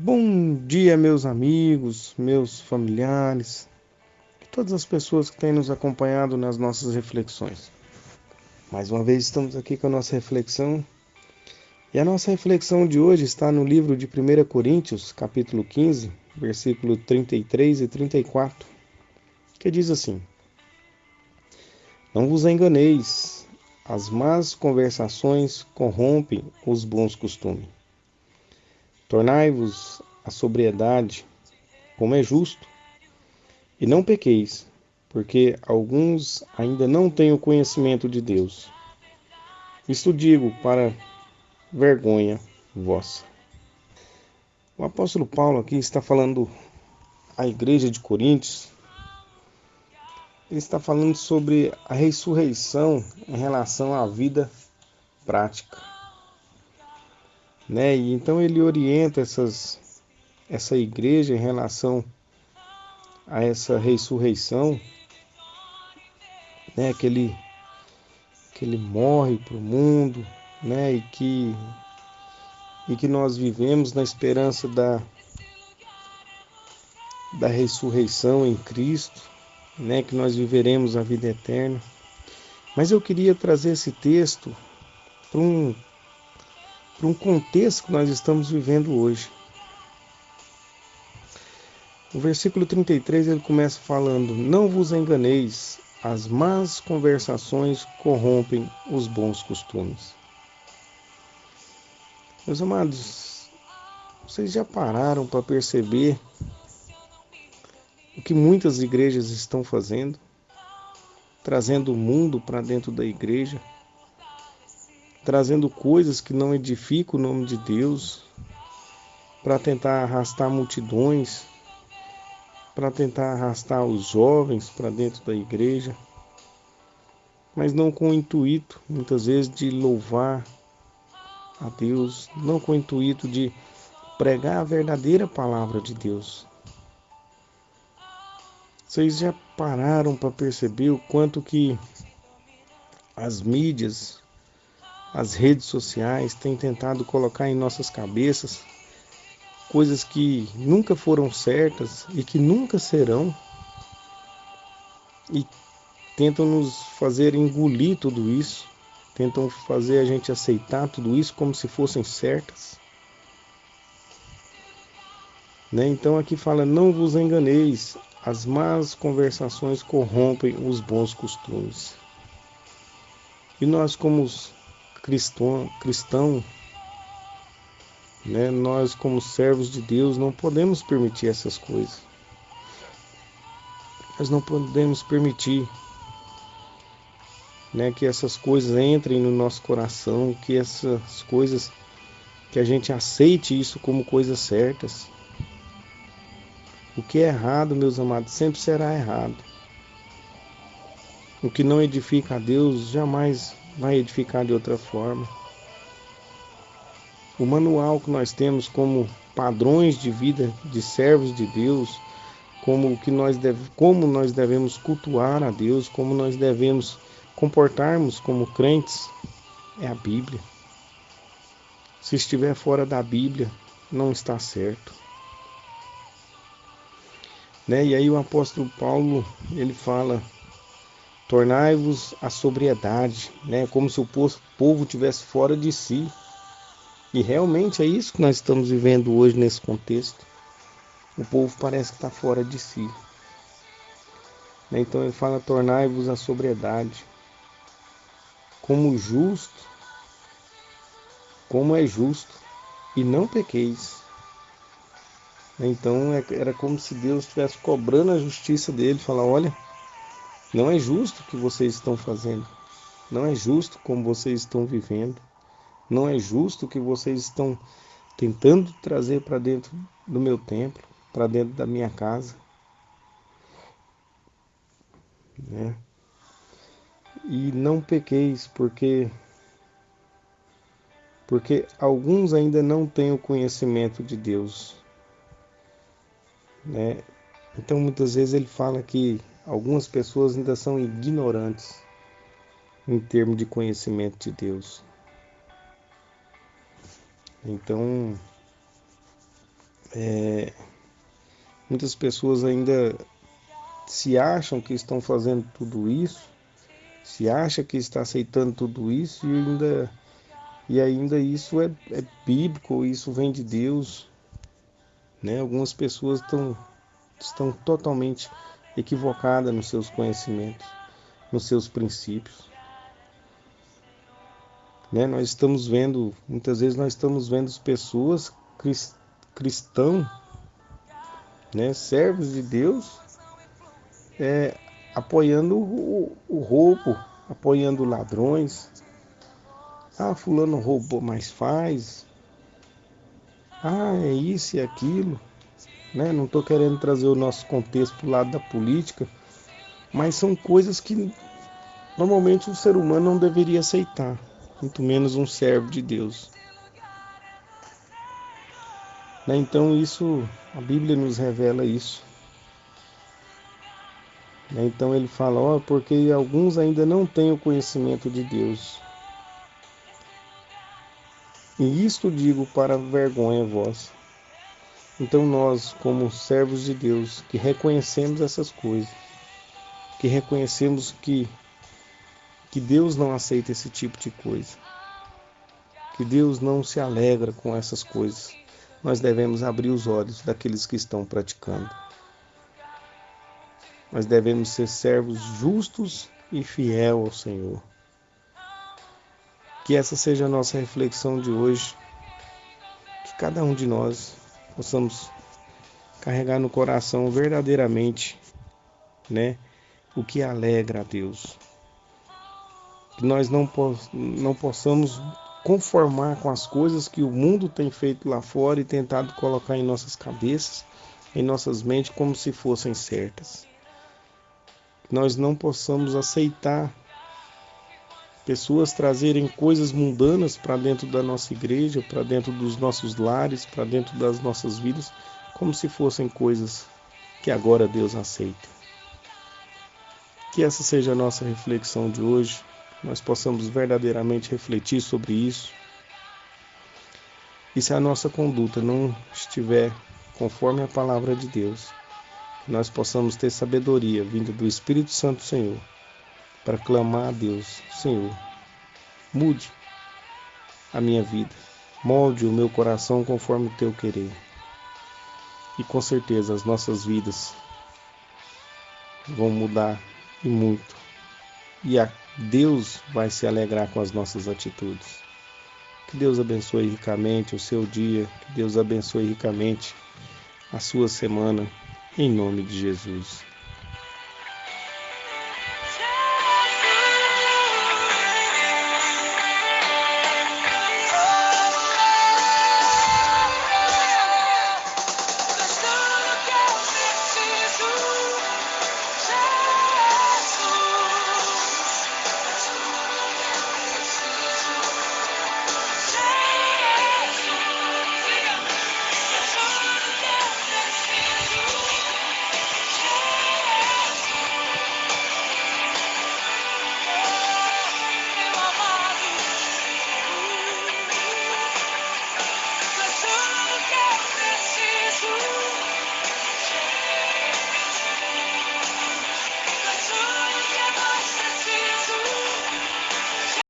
Bom dia, meus amigos, meus familiares, todas as pessoas que têm nos acompanhado nas nossas reflexões. Mais uma vez estamos aqui com a nossa reflexão, e a nossa reflexão de hoje está no livro de 1 Coríntios, capítulo 15, versículo 33 e 34, que diz assim: Não vos enganeis, as más conversações corrompem os bons costumes. Tornai-vos a sobriedade, como é justo, e não pequeis, porque alguns ainda não têm o conhecimento de Deus. Isto digo para vergonha vossa. O apóstolo Paulo aqui está falando à igreja de Coríntios. Ele está falando sobre a ressurreição em relação à vida prática, né? E então ele orienta essa igreja em relação a essa ressurreição, né? Que ele morre para o mundo, né? E que nós vivemos na esperança da ressurreição em Cristo, né, que nós viveremos a vida eterna. Mas eu queria trazer esse texto para um contexto que nós estamos vivendo hoje. O versículo 33 ele começa falando: Não vos enganeis, as más conversações corrompem os bons costumes. Meus amados, vocês já pararam para perceber o que muitas igrejas estão fazendo? Trazendo o mundo para dentro da igreja, trazendo coisas que não edificam o nome de Deus, para tentar arrastar multidões, para tentar arrastar os jovens para dentro da igreja, mas não com o intuito, muitas vezes, de louvar a Deus, não com o intuito de pregar a verdadeira palavra de Deus. Vocês já pararam para perceber o quanto que as mídias, as redes sociais têm tentado colocar em nossas cabeças coisas que nunca foram certas e que nunca serão, e tentam nos fazer engolir tudo isso, tentam fazer a gente aceitar tudo isso como se fossem certas, né? Então aqui fala: não vos enganeis, as más conversações corrompem os bons costumes. E nós, como cristãos, né, nós como servos de Deus não podemos permitir essas coisas. Nós não podemos permitir, né, que essas coisas entrem no nosso coração, que essas coisas, que a gente aceite isso como coisas certas. O que é errado, meus amados, sempre será errado. O que não edifica a Deus jamais vai edificar de outra forma. O manual que nós temos como padrões de vida de servos de Deus, como nós devemos cultuar a Deus, como nós devemos comportarmos como crentes, é a Bíblia. Se estiver fora da Bíblia, não está certo, né? E aí o apóstolo Paulo, ele fala: tornai-vos a sobriedade, né? Como se o povo tivesse fora de si. E realmente é isso que nós estamos vivendo hoje nesse contexto. O povo parece que está fora de si, né? Então ele fala: tornai-vos a sobriedade, como justo, como é justo, e não pequeis. Então era como se Deus estivesse cobrando a justiça dele, falar: olha, não é justo o que vocês estão fazendo, não é justo como vocês estão vivendo, não é justo o que vocês estão tentando trazer para dentro do meu templo, para dentro da minha casa, né? E não pequeis, porque alguns ainda não têm o conhecimento de Deus, né? Então muitas vezes ele fala que algumas pessoas ainda são ignorantes em termos de conhecimento de Deus. Então Muitas pessoas ainda se acham que estão fazendo tudo isso, se acha que está aceitando tudo isso e ainda isso é bíblico, isso vem de Deus, né? Algumas pessoas estão totalmente equivocadas nos seus conhecimentos, nos seus princípios, né? Muitas vezes nós estamos vendo pessoas cristãos, né, servos de Deus, apoiando o roubo, apoiando ladrões. Ah, fulano roubou, mas faz. Ah, é isso e aquilo, né? Não estou querendo trazer o nosso contexto para o lado da política, mas são coisas que normalmente o ser humano não deveria aceitar, muito menos um servo de Deus, né? Então isso, a Bíblia nos revela isso, né? Então ele fala, ó, porque alguns ainda não têm o conhecimento de Deus. E isto digo para vergonha vossa. Então nós, como servos de Deus, que reconhecemos essas coisas, que reconhecemos que Deus não aceita esse tipo de coisa, que Deus não se alegra com essas coisas, nós devemos abrir os olhos daqueles que estão praticando. Nós devemos ser servos justos e fiel ao Senhor. Que essa seja a nossa reflexão de hoje, que cada um de nós possamos carregar no coração verdadeiramente, né, o que alegra a Deus. Que nós não possamos conformar com as coisas que o mundo tem feito lá fora e tentado colocar em nossas cabeças, em nossas mentes, como se fossem certas. Que nós não possamos aceitar pessoas trazerem coisas mundanas para dentro da nossa igreja, para dentro dos nossos lares, para dentro das nossas vidas, como se fossem coisas que agora Deus aceita. Que essa seja a nossa reflexão de hoje, nós possamos verdadeiramente refletir sobre isso. E se a nossa conduta não estiver conforme a palavra de Deus, que nós possamos ter sabedoria vinda do Espírito Santo, Senhor, para clamar a Deus, Senhor, mude a minha vida, molde o meu coração conforme o teu querer. E com certeza as nossas vidas vão mudar e muito. E Deus vai se alegrar com as nossas atitudes. Que Deus abençoe ricamente o seu dia, que Deus abençoe ricamente a sua semana, em nome de Jesus.